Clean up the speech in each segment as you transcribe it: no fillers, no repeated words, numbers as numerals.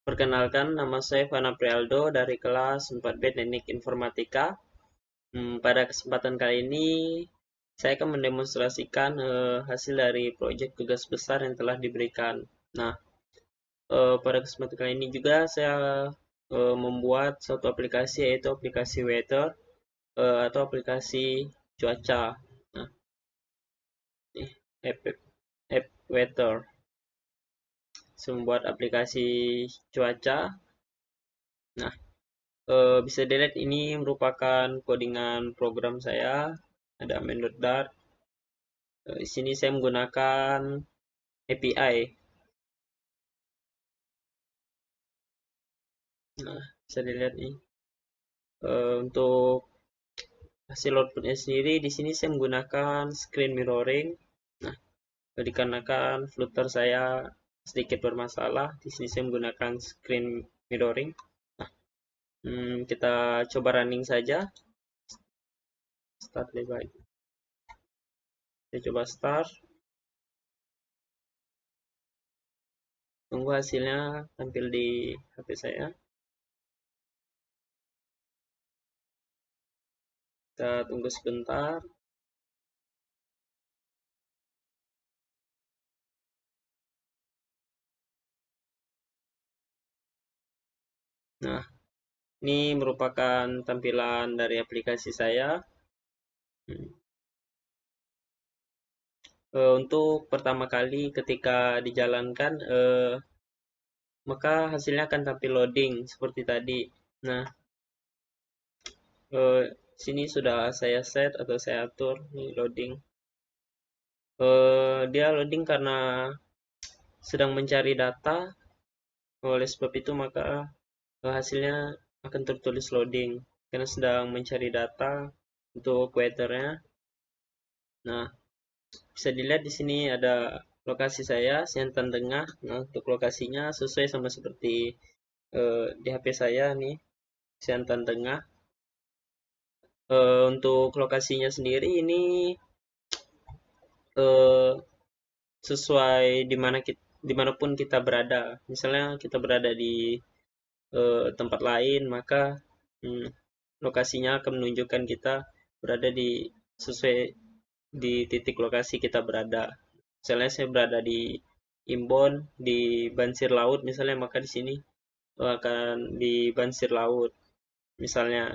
Perkenalkan, nama saya Fana Prialdo dari kelas 4B Teknik Informatika. Pada kesempatan kali ini, saya akan mendemonstrasikan hasil dari proyek tugas besar yang telah diberikan. Nah, pada kesempatan kali ini juga saya membuat suatu aplikasi, yaitu aplikasi weather atau aplikasi cuaca. Nah, ini app weather. Saya membuat aplikasi cuaca. Nah, bisa dilihat ini merupakan codingan program saya. Ada main.dart. Di sini saya menggunakan API. Nah, bisa dilihat nih. Untuk hasil outputnya sendiri, di sini saya menggunakan screen mirroring. Nah, dikarenakan Flutter saya sedikit bermasalah, di sini saya menggunakan screen mirroring. Nah, kita coba running saja. Start lebih. Saya coba start. Tunggu hasilnya tampil di HP saya. Kita tunggu sebentar. Nah, ini merupakan tampilan dari aplikasi saya. Untuk pertama kali ketika dijalankan, maka hasilnya akan tampil loading seperti tadi. Nah, sini sudah saya set atau saya atur nih loading. Dia loading karena sedang mencari data. Oleh sebab itu maka hasilnya akan tertulis loading karena sedang mencari data untuk weather-nya. Nah, bisa dilihat di sini ada lokasi saya, Siantan Tengah. Nah, untuk lokasinya sesuai sama seperti di HP saya nih, Siantan Tengah. Untuk lokasinya sendiri ini eh, sesuai dimanapun kita berada. Misalnya kita berada di tempat lain, maka hmm, lokasinya akan menunjukkan kita berada di sesuai di titik lokasi kita berada. Misalnya saya berada di Imbon, di Bansir Laut misalnya, maka di sini akan di Bansir Laut misalnya.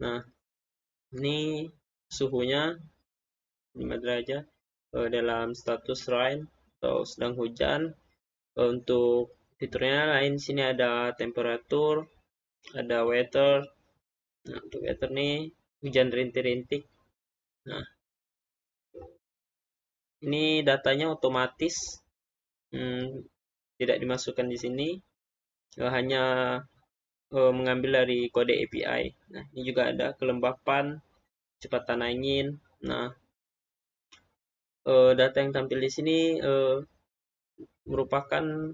Nah, ini suhunya 5 derajat dalam status rain atau sedang hujan. Untuk fiturnya lain sini ada temperatur, ada weather. Nah, untuk weather nih hujan rintik-rintik. Nah, ini datanya otomatis, hmm, tidak dimasukkan di sini, hanya mengambil dari kode API. Nah, ini juga ada kelembapan, kecepatan angin. Nah, data yang tampil di sini merupakan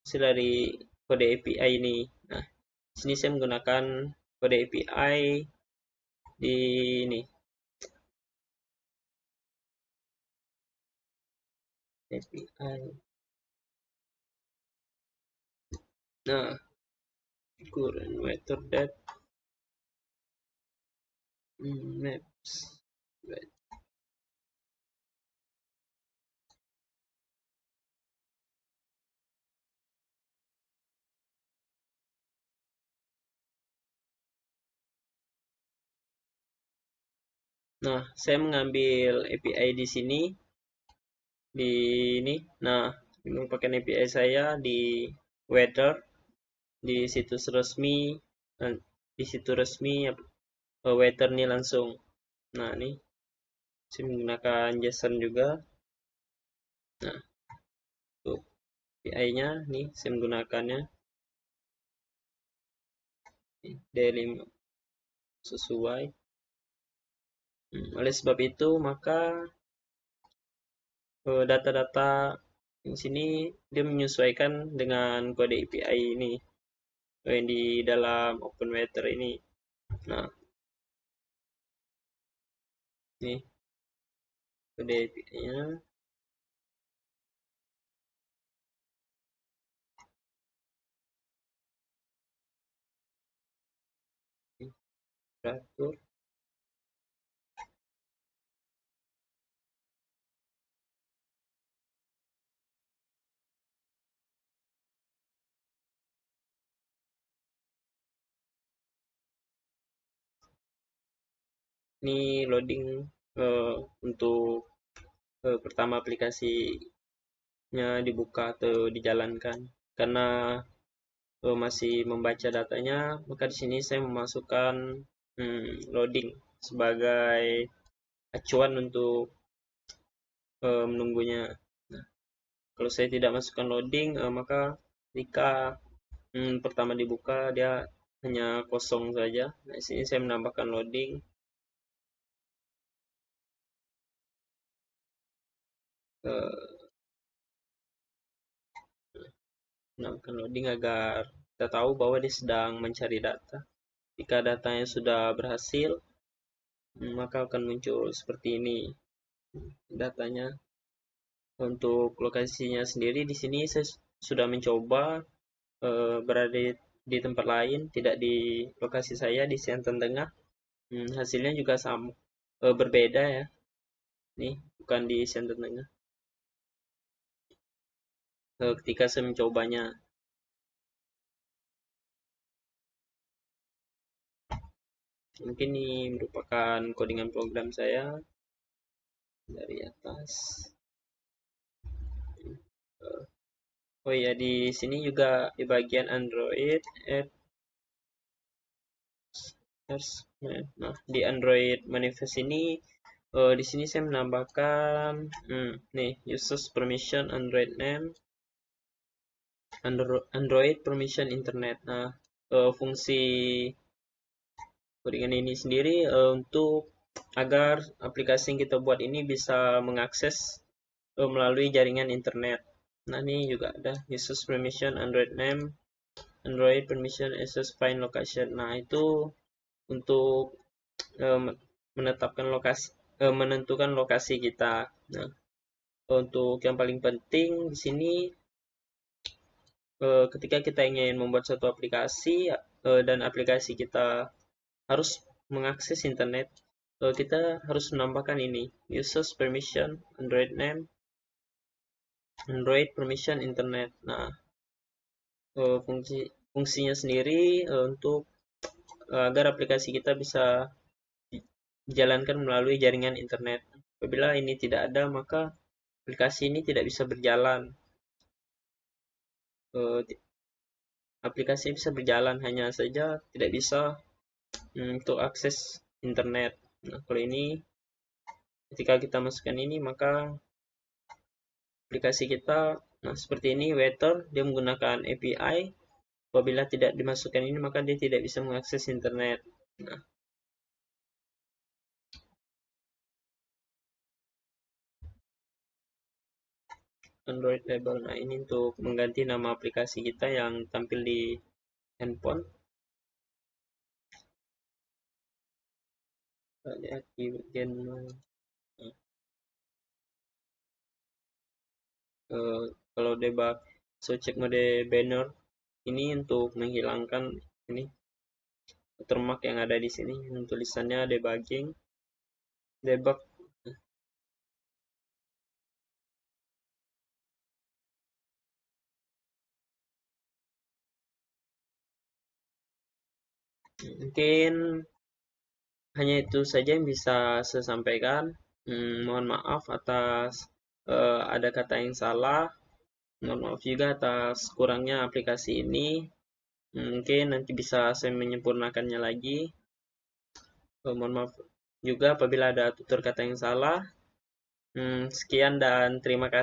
hasil dari kode API ini. Nah, sini saya menggunakan kode API di ini API. Nah, current weather depth maps. Nah, saya mengambil API di sini, di ini. Nah, ini merupakan API saya di weather, di situs resmi, di situs resmi weather nih langsung. Nah, ini saya menggunakan JSON juga. Nah, untuk API-nya nih saya menggunakannya daily sesuai. Oleh sebab itu, maka data-data di sini dia menyesuaikan dengan kode API ini yang di dalam OpenWeather ini. Nah, ini kode API-nya. Teratur. Ini loading untuk pertama aplikasinya dibuka atau dijalankan. Karena masih membaca datanya, maka di sini saya memasukkan loading sebagai acuan untuk menunggunya. Nah, kalau saya tidak masukkan loading, maka ketika pertama dibuka dia hanya kosong saja. Nah, di sini saya menambahkan loading. Menambahkan loading agar kita tahu bahwa dia sedang mencari data. Jika datanya sudah berhasil, maka akan muncul seperti ini datanya. Untuk lokasinya sendiri di sini saya sudah mencoba berada di tempat lain, tidak di lokasi saya di Siantan Tengah. Hasilnya juga sama, berbeda ya. Nih, bukan di Siantan Tengah. Ketika saya mencobanya, mungkin ini merupakan codingan program saya dari atas. Oh ya, di sini juga di bagian Android nah di Android manifest ini di sini saya menambahkan nih users permission Android name Android permission internet. Nah, fungsi codingan ini sendiri untuk agar aplikasi yang kita buat ini bisa mengakses melalui jaringan internet. Nah, ini juga ada users permission Android name Android permission access find location. Nah, itu untuk menentukan lokasi kita. Nah, untuk yang paling penting di sini ketika kita ingin membuat suatu aplikasi dan aplikasi kita harus mengakses internet, kita harus menambahkan ini users permission Android name Android permission internet. Nah, fungsinya sendiri untuk agar aplikasi kita bisa dijalankan melalui jaringan internet. Apabila ini tidak ada, maka aplikasi ini tidak bisa berjalan. Aplikasi bisa berjalan, hanya saja tidak bisa untuk akses internet. Nah, kalau ini ketika kita masukkan ini, maka aplikasi kita, nah seperti ini, Waiter, dia menggunakan API. Apabila tidak dimasukkan ini, maka dia tidak bisa mengakses internet. Nah, Android label. Nah, ini untuk mengganti nama aplikasi kita yang tampil di handphone. Kita lihat di bagian kalau debug, so cek mode banner ini untuk menghilangkan ini watermark yang ada di sini. Tulisannya debugging, debug. Mungkin hanya itu saja yang bisa saya sampaikan. Mohon maaf atas ada kata yang salah. Mohon maaf juga atas kurangnya aplikasi ini. Mungkin nanti bisa saya menyempurnakannya lagi. Mohon maaf juga apabila ada tutur kata yang salah. Sekian dan terima kasih.